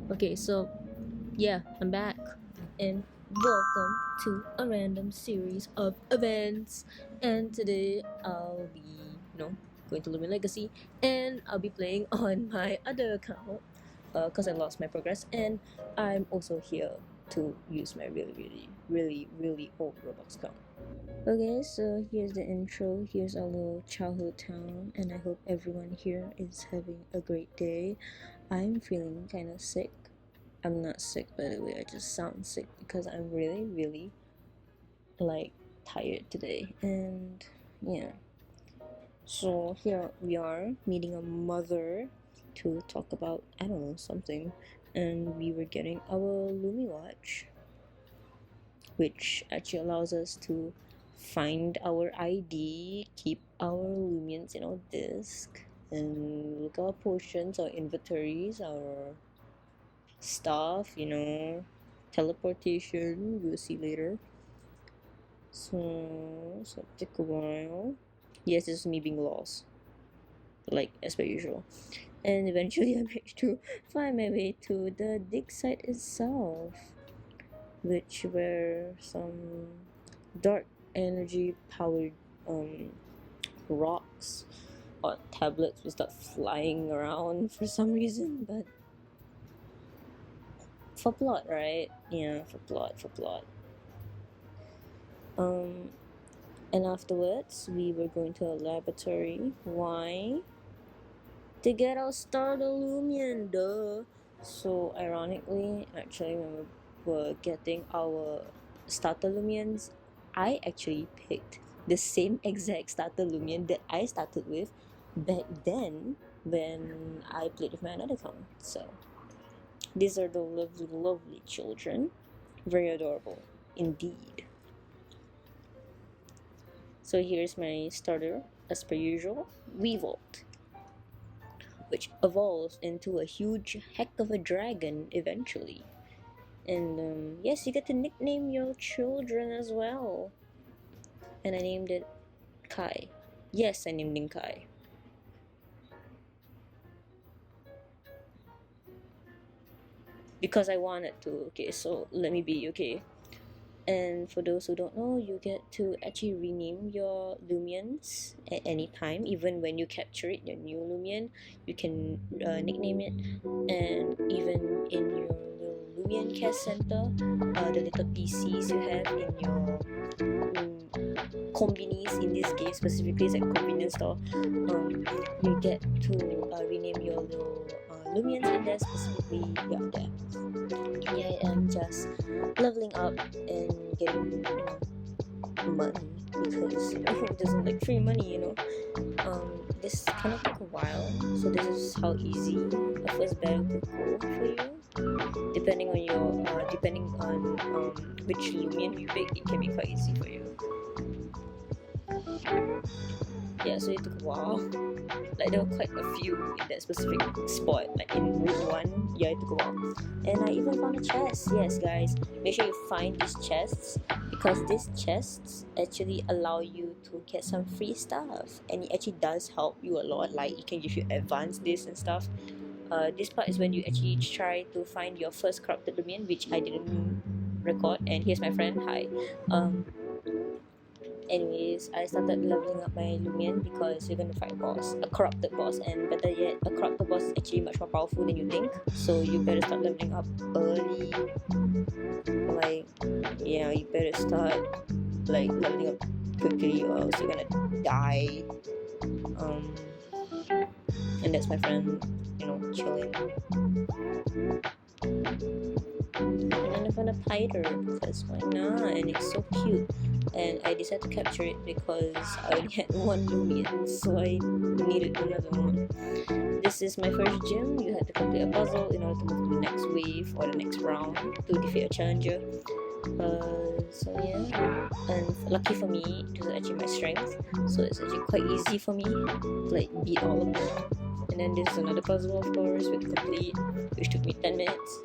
Okay, so yeah, I'm back, and welcome to a random series of events. And today I'll be, going to Loomian Legacy, and I'll be playing on my other account, because I lost my progress, and I'm also here to use my really old Roblox account. Okay, so here's the intro. Here's our little childhood town, and I hope everyone here is having a great day. I'm feeling kind of sick. I'm not sick, by the way, I just sound sick because I'm really, like, tired today. And yeah, so here we are meeting a mother to talk about, I don't know, something. And we were getting our Lumi watch, which actually allows us to find our ID, keep our Lumians in our disk, and look at our potions, our inventories, our stuff, teleportation, we'll see later. So it took a while. Yes, this is me being lost, like as per usual. And eventually I managed to find my way to the dig site itself, which were some dark energy powered um rocks or tablets will start flying around for some reason, but for plot, right? Yeah, for plot. Um, and afterwards we were going to a laboratory. Why? To get our starter Loomian, duh. So ironically, actually, when we were getting our starter Loomians, I actually picked the same exact starter Loomian that I started with back then when I played with my another account. So these are the lovely children. Very adorable indeed. So here's my starter, as per usual, Weavolt, which evolves into a huge heck of a dragon eventually. And yes, you get to nickname your children as well. And I named it Kai. Yes, I named him Kai. Because I wanted to. Okay, so let me be, okay. And for those who don't know, you get to actually rename your Lumians at any time. Even when you capture it, your new Lumian, you can nickname it. And even in your little Lumian care center, the little PCs you have in your convenience in this game, specifically it's like convenience store, you get to rename your little Lumians in there, specifically, yeah, there. Yeah, I am just leveling up and getting, money, because who doesn't like free money, this kind of took a while, so this is how easy a first battle could go for you. Depending on which Lumian you pick, it can be quite easy for you. Yeah, so it took a while. Like there were quite a few in that specific spot, like in Route 1. Yeah, it took a while. And I even found a chest. Yes, guys, make sure you find these chests, because these chests actually allow you to get some free stuff, and it actually does help you a lot. Like it can give you advanced this and stuff. This part is when you actually try to find your first corrupted Lumian, which I didn't record. And here's my friend. Hi. Anyways, I started leveling up my Lumian because you're gonna fight a corrupted boss, and better yet, a corrupted boss is actually much more powerful than you think. So you better start leveling up early. Like, yeah, you better start like leveling up quickly, or else you're gonna die. Um, and that's my friend, chilling. And then I found a Pyder, because why not? And it's so cute. And I decided to capture it because I only had one Lumian, so I needed another one. This is my first gym. You have to complete a puzzle in order to move to the next wave or the next round to defeat a challenger. So yeah, and lucky for me, it was actually my strength, so it's actually quite easy for me to like beat all of them. And then this is another puzzle, of course, with complete, which took me 10 minutes.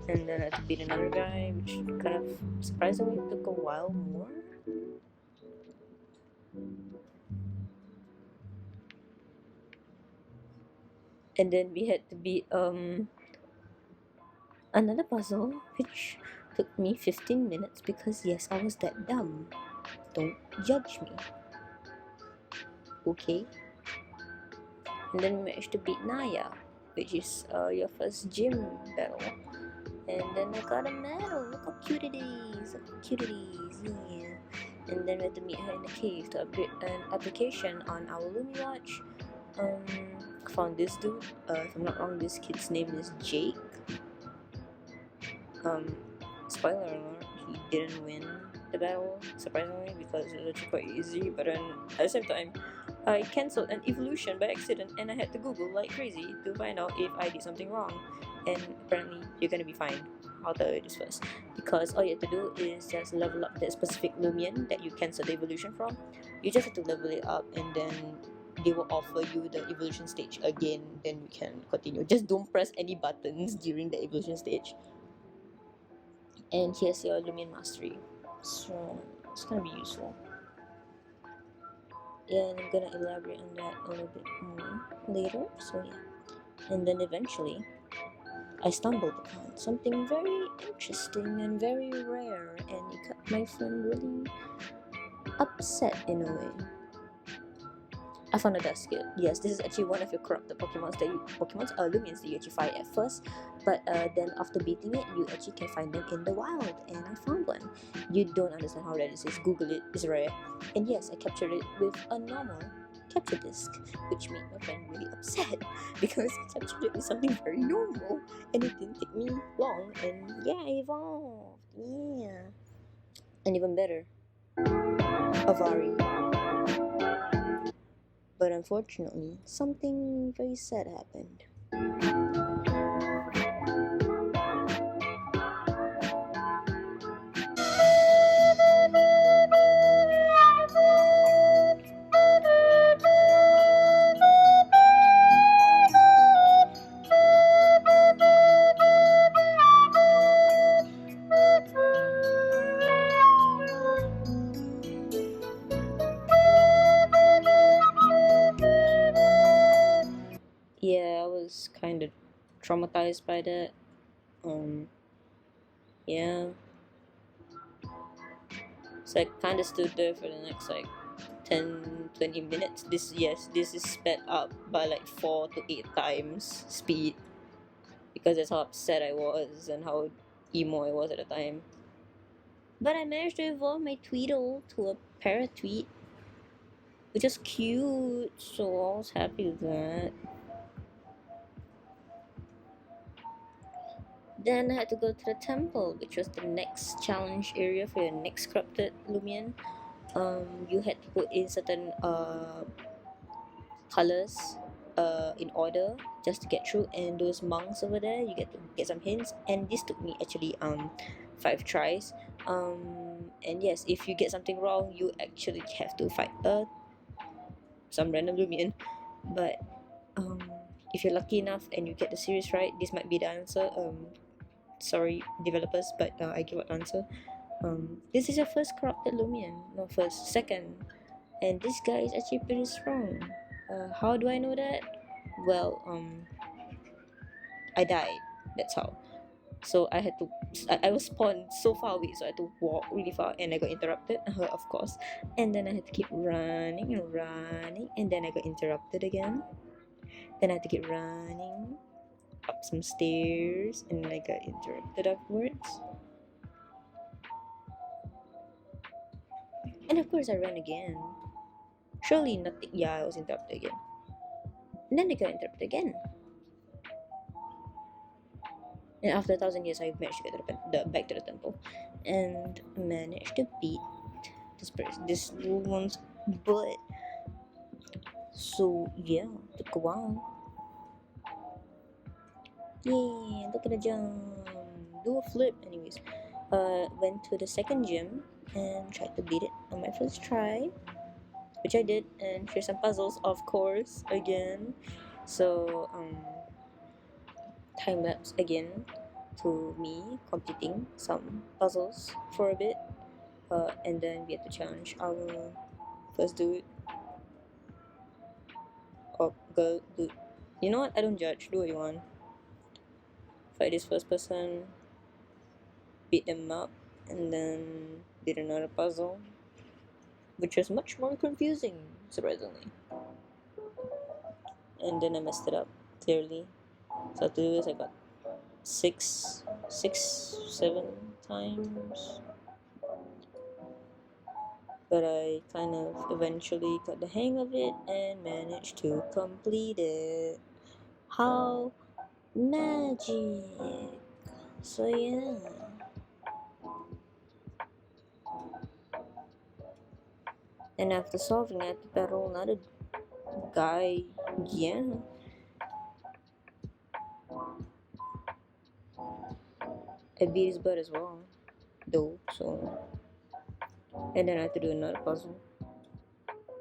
And then I had to beat another guy, which kind of surprisingly took a while more. And then we had to beat Another puzzle which took me 15 minutes because yes, I was that dumb. Don't judge me. Okay? And then we managed to beat Naya, which is your first gym battle. And then I got a medal. Look how cute it is. Look how cute it is. Yeah. And then we had to meet her in the cave to upgrade an application on our Lumi watch. Found this dude. If I'm not wrong, this kid's name is Jake. Spoiler alert, he didn't win the battle, surprisingly, because it was actually quite easy. But then at the same time, I cancelled an evolution by accident, and I had to Google like crazy to find out if I did something wrong. And apparently, you're gonna be fine. I'll tell you this first, because all you have to do is just level up that specific Loomian that you cancel the evolution from. You just have to level it up, and then they will offer you the evolution stage again. Then you can continue. Just don't press any buttons during the evolution stage. And here's your Loomian mastery. So it's gonna be useful. Yeah, and I'm gonna elaborate on that a little bit more later. So yeah. And then eventually I stumbled upon something very interesting and very rare, and it got my friend really upset in a way. I found a dust kit. Yes, this is actually one of your corrupted Loomians that you actually fight at first, but then after beating it, you actually can find them in the wild, and I found one. You don't understand how rare this is. Google it. It's rare. And yes, I captured it with a normal capture disc, which made my friend really upset because I captured it with something very normal, and it didn't take me long. And yeah, I evolved. Yeah, and even better, Avari. But unfortunately, something very sad happened. Yeah, I was kind of traumatized by that. Yeah. So I kind of stood there for the next like 10-20 minutes. This is sped up by like 4 to 8 times speed because that's how upset I was and how emo I was at the time. But I managed to evolve my Tweedle to a parrot tweet, which is cute. So I was happy with that. Then I had to go to the temple, which was the next challenge area for your next corrupted Loomian. You had to put in certain colors in order just to get through, and those monks over there, you get to get some hints. And this took me actually 5 tries. And yes, if you get something wrong, you actually have to fight some random Loomian. But if you're lucky enough and you get the series right, this might be the answer. Sorry developers, but I give up answer. This is your first corrupted Loomian, no, first, second, and this guy is actually pretty strong. How do I know that? Well, I died. That's how. So I had to. I was spawned so far away, so I had to walk really far, and I got interrupted. Of course, and then I had to keep running and running, and then I got interrupted again. Then I had to keep running up some stairs, and I got interrupted afterwards. And of course, I ran again. Surely nothing. Yeah, I was interrupted again. And then I got interrupted again. And after 1,000 years, I managed to get to back to the temple, and managed to beat this little one's butt. So yeah, took a while. Yeah, look at the jump. Do a flip. Anyways, went to the second gym and tried to beat it on my first try, which I did. And here's some puzzles, of course, again. So time lapse again to me completing some puzzles for a bit. And then we had to challenge our first dude or girl dude. You know what? I don't judge. Do what you want. fight this first person, beat them up, and then did another puzzle, which was much more confusing, surprisingly. And then I messed it up, clearly. So to do this, I got 7 times. But I kind of eventually got the hang of it and managed to complete it. How magic! So yeah. And after solving it, the battle another guy, yeah. I beat his butt as well, though, so. And then I had to do another puzzle,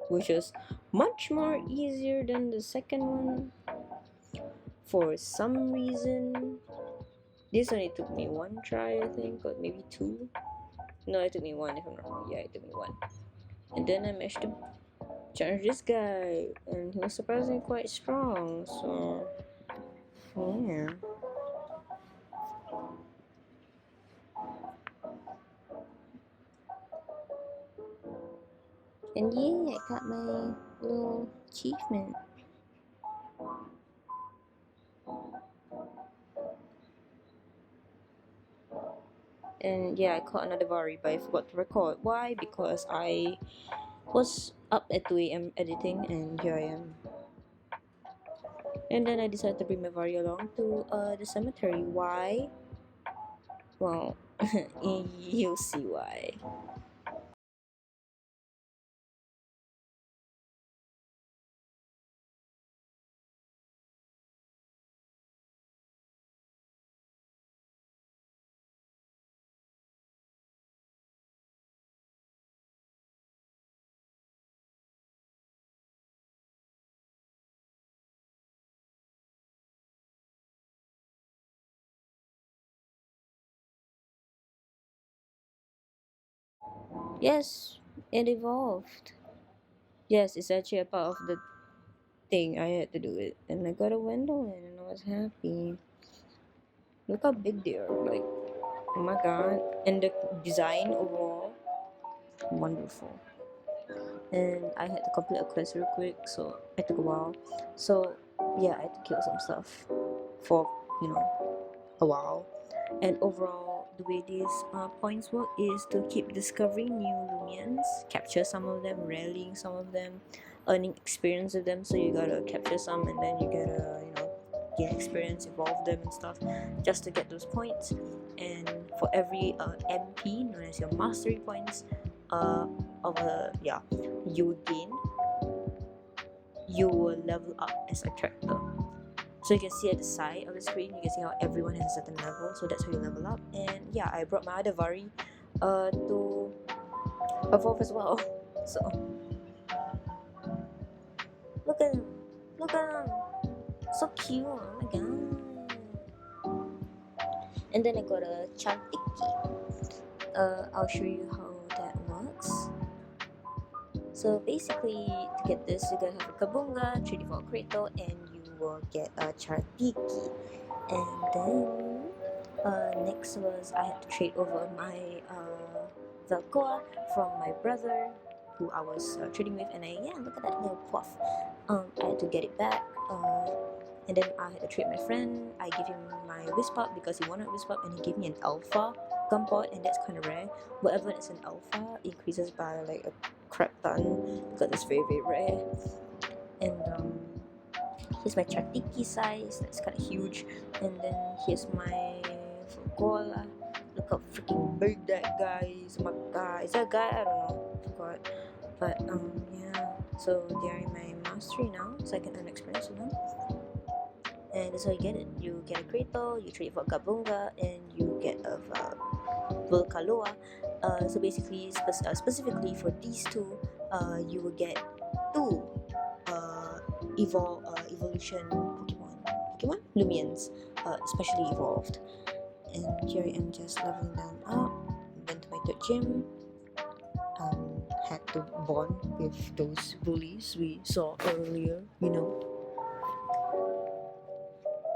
which was much more easier than the second one. For some reason, this only took me one try, I think, or maybe two. No, it took me one, if I'm not wrong. Yeah, it took me one. And then I managed to challenge this guy, and he was surprisingly quite strong, so. Yeah. And yeah, I got my little achievement. And yeah, I caught another Vari, but I forgot to record. Why? Because I was up at 2 a.m. editing, and here I am. And then I decided to bring my Vari along to the cemetery. Why? Well, you'll see why. Yes, it evolved. Yes, it's actually a part of the thing. I had to do it, and I got a window in, and I was happy. Look how big they are! Like, oh my god! And the design overall, wonderful. And I had to complete a quest real quick, so it took a while. So yeah, I had to kill some stuff for a while. And overall, the way these points work is to keep discovering new Loomians, capture some of them, rallying some of them, earning experience with them. So you gotta capture some, and then you gotta gain experience, evolve them and stuff, just to get those points. And for every MP, known as your mastery points, you would gain, you will level up as a character. So you can see at the side of the screen, you can see how everyone has a certain level, so that's how you level up. And yeah, I brought my other Vari to evolve as well. So look at him, so cute, oh my god. And then I got a Chantiki. I'll show you how that works. So basically, to get this, you gotta have a Kabunga, 3 default Krato, and you will get a Chartiki. And then next was I had to trade over my Velcoa from my brother, who I was trading with, and look at that little puff. I had to get it back. And then I had to trade my friend. I gave him my Wispop because he wanted Wispop, and he gave me an Alpha Gumpot, and that's kind of rare. Whatever is an Alpha increases by like a crap ton because it's very very rare. And here's my Tratiki size, that's kind of huge. And then here's my Fugola. Look how freaking big that guy is. Oh my god, is that a guy? I don't know, I forgot. But yeah, so they're in my mastery now, so I can earn experience with them. And that's how you get it. You get a Krato, you trade for Kabunga, and you get a Volcaloa. So basically, specifically for these two, you will get two evolution Pokemon Loomians, especially evolved. And here I am just leveling them up. Went to my third gym. Had to bond with those bullies we saw earlier,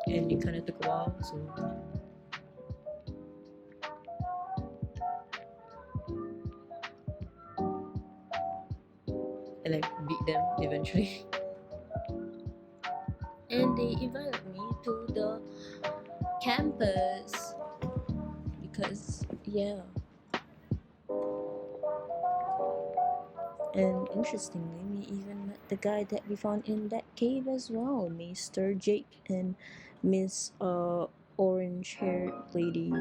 and it kind of took a while, so and I beat them eventually. And they invited me to the campus because yeah. And interestingly, we even met the guy that we found in that cave as well, Mr. Jake and Miss orange haired lady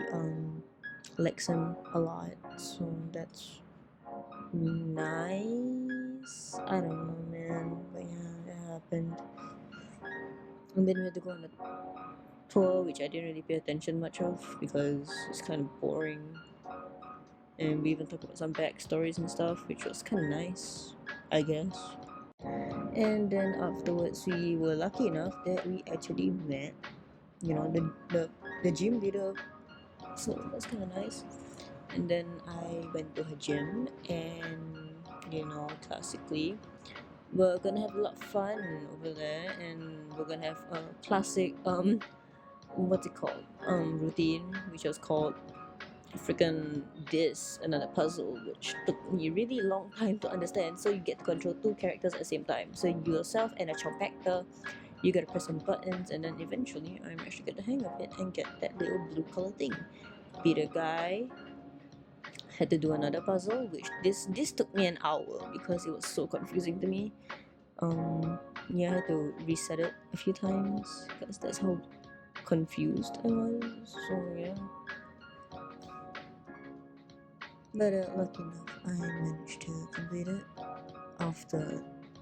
likes him a lot. So that's nice. I don't know, man, but yeah, it happened. And then we had to go on a tour, which I didn't really pay attention much of because it's kind of boring. And we even talked about some backstories and stuff, which was kind of nice, I guess. And then afterwards, we were lucky enough that we actually met, the gym leader. So that's kind of nice. And then I went to her gym, and classically, we're gonna have a lot of fun over there, and we're gonna have a classic what's it called routine, which was called freaking this another puzzle, which took me really long time to understand. So you get to control two characters at the same time, so you yourself and a compactor. You gotta press some buttons, and then eventually I managed to get the hang of it and get that little blue color thing. Beat a guy, had to do another puzzle, which this took me an hour because it was so confusing to me. Yeah, I had to reset it a few times because that's how confused I was. So yeah. But lucky enough, I managed to complete it after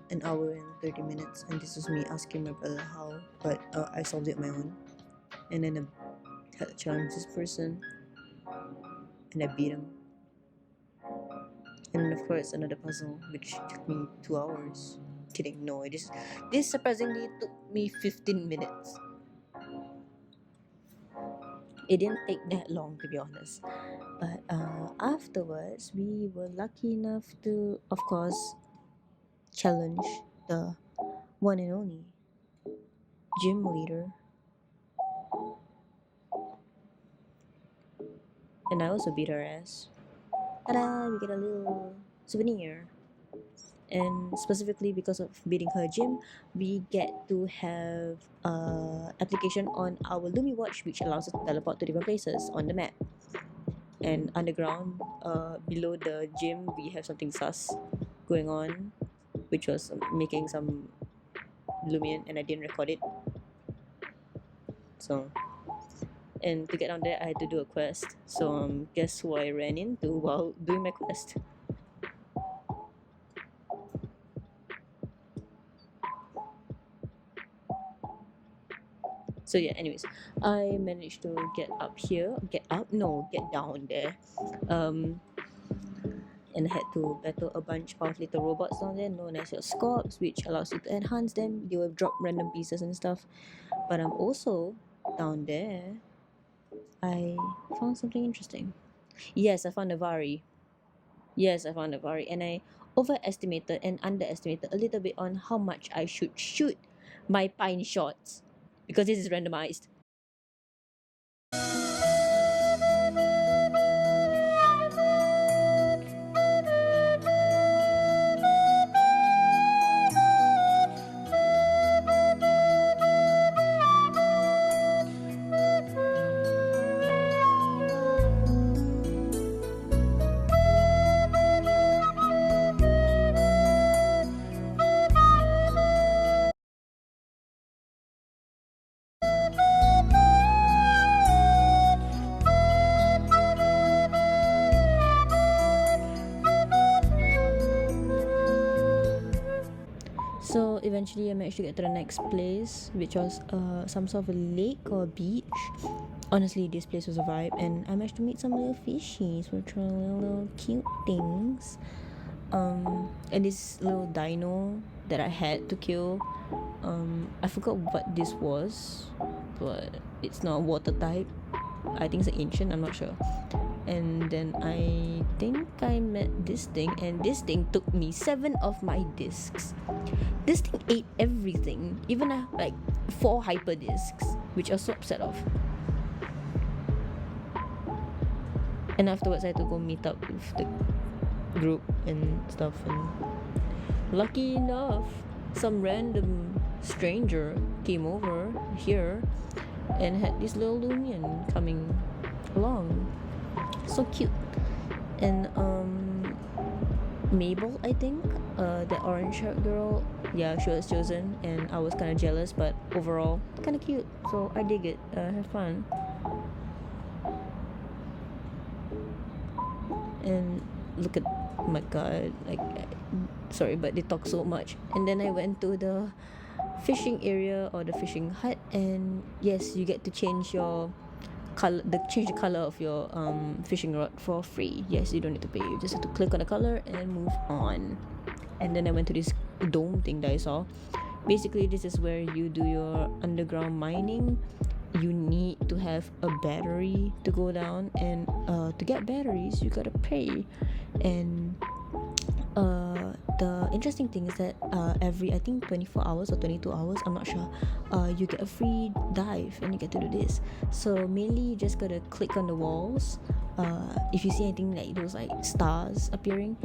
an hour and 30 minutes, and this was me asking my brother how, but I solved it on my own. And then I had to challenge this person, and I beat him. And then of course another puzzle, which took me 2 hours. Kidding, no, this surprisingly took me 15 minutes. It didn't take that long, to be honest. But afterwards, we were lucky enough to, of course, challenge the one and only gym leader. And I also beat her ass. Ta-da! We get a little souvenir. And specifically because of beating her gym, we get to have application on our Lumi watch, which allows us to teleport to different places on the map. And underground, below the gym, we have something sus going on, which was making some Loomian, and I didn't record it. So, and to get down there, I had to do a quest. So, guess who I ran into while doing my quest? So yeah, anyways, I managed to get down there. And I had to battle a bunch of little robots down there known as your scorps, which allows you to enhance them. They will drop random pieces and stuff. But I'm also down there. I found something interesting. Yes, I found a Vari. And I overestimated and underestimated a little bit on how much I should shoot my pine shots because this is randomized. So eventually I managed to get to the next place, which was some sort of a lake or a beach. Honestly, this place was a vibe, and I managed to meet some little fishies, which are little cute things. And this little dino that I had to kill, I forgot what this was, but it's not water type. I think it's an ancient, I'm not sure. And then I think I met this thing, and this thing took me 7 of my discs. This thing ate everything, even like 4 hyper discs, which I was so upset of. And afterwards I had to go meet up with the group and stuff, and lucky enough, some random stranger came over here and had this little Loomian coming along. So cute. And Mabel, I think, the orange shirt girl, yeah, she was chosen, and I was kind of jealous, but overall, kind of cute. So I dig it. Have fun. And look at, oh my god, like, sorry, but they talk so much. And then I went to the fishing area or the fishing hut, and yes, you get to change your color, change the color of your fishing rod for free. Yes, you don't need to pay, you just have to click on the color and move on. And then I went to this dome thing that I saw. Basically, this is where you do your underground mining. You need to have a battery to go down, and to get batteries you gotta pay. And the interesting thing is that every, I think, 24 hours or 22 hours, I'm not sure, you get a free dive and you get to do this. So mainly you just gotta click on the walls. If you see anything like those like stars appearing,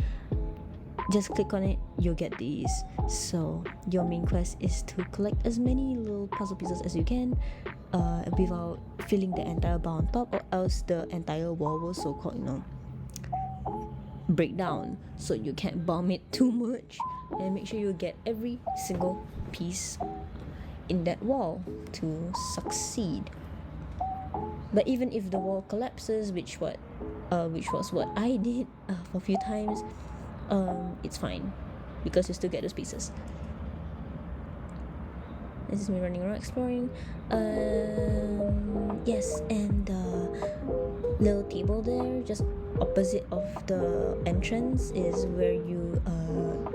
just click on it, you'll get these. So your main quest is to collect as many little puzzle pieces as you can, without filling the entire bar on top, or else the entire wall will so-called, break down. So you can't bomb it too much, and make sure you get every single piece in that wall to succeed. But even if the wall collapses, which was what I did for a few times, it's fine, because you still get those pieces. This is me running around exploring. Yes, and the little table there, just opposite of the entrance, is where you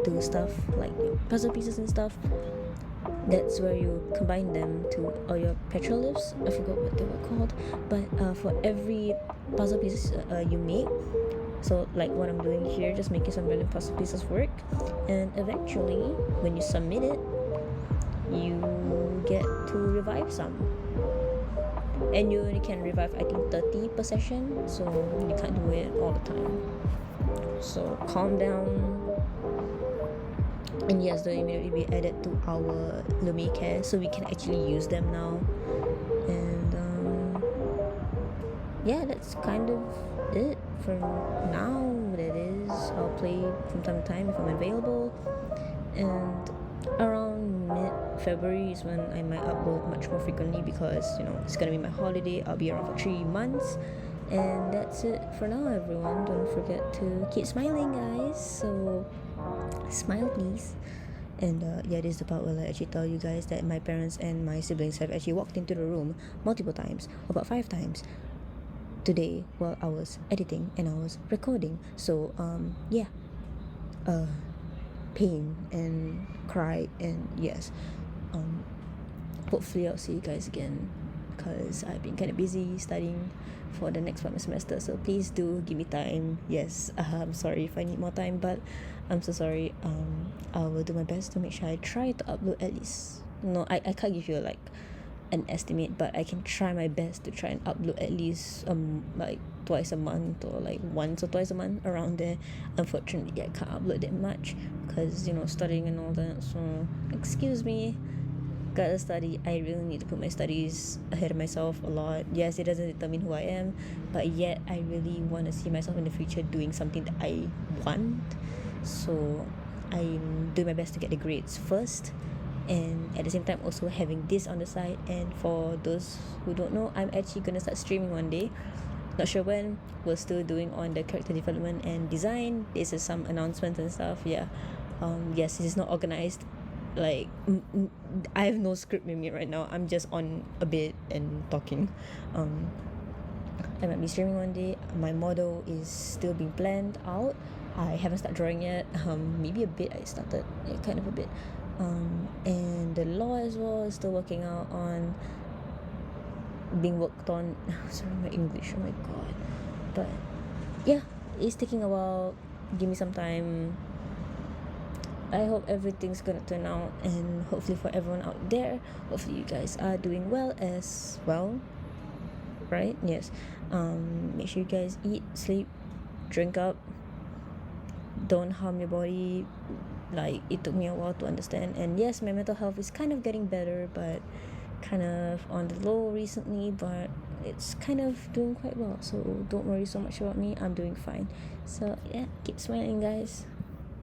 do stuff like puzzle pieces and stuff. That's where you combine them to all your petroglyphs. I forgot what they were called, but for every puzzle piece you make, so like what I'm doing here, just making some random puzzle pieces work, and eventually when you submit it, you get to revive some. And you only can revive, I think, 30 per session, so you can't do it all the time. So calm down. And yes, they'll immediately be added to our Lumi care, so we can actually use them now. And yeah, that's kind of it for now. That is, I'll play from time to time if I'm available, and around mid-February is when I might upload much more frequently, because it's gonna be my holiday. I'll be around for 3 months. And that's it for now, everyone. Don't forget to keep smiling, guys. So smile, please. And yeah, this is the part where I actually tell you guys that my parents and my siblings have actually walked into the room multiple times, about 5 times today, while I was editing and I was recording. So yeah, pain and cry, and yes, hopefully I'll see you guys again, because I've been kind of busy studying for the next semester. So please do give me time. Yes, I'm sorry if I need more time, but I'm so sorry. I will do my best to make sure I try to upload at least, I can't give you like an estimate, but I can try my best to try and upload at least like twice a month, or like once or twice a month, around there. Unfortunately, I can't upload that much because studying and all that. So excuse me, gotta study. I really need to put my studies ahead of myself a lot. Yes, it doesn't determine who I am, but yet I really want to see myself in the future doing something that I want. So I'm doing my best to get the grades first, and at the same time also having this on the side. And for those who don't know, I'm actually gonna start streaming one day, not sure when. We're still doing on the character development and design. This is some announcements and stuff. Yeah, yes, this is not organized. Like I have no script with me right now. I'm just on a bit and talking. I might be streaming one day. My model is still being planned out. I haven't started drawing yet. Maybe a bit. I started, yeah, kind of a bit. And the law as well is still working out on, being worked on. Sorry, my English, oh my god. But yeah, it's taking a while. Give me some time. I hope everything's gonna turn out, and hopefully for everyone out there, hopefully you guys are doing well as well, right? Yes. Make sure you guys eat, sleep, drink up, don't harm your body, like it took me a while to understand. And yes, my mental health is kind of getting better, but kind of on the low recently, but it's kind of doing quite well, so don't worry so much about me. I'm doing fine. So yeah, keep smiling, guys.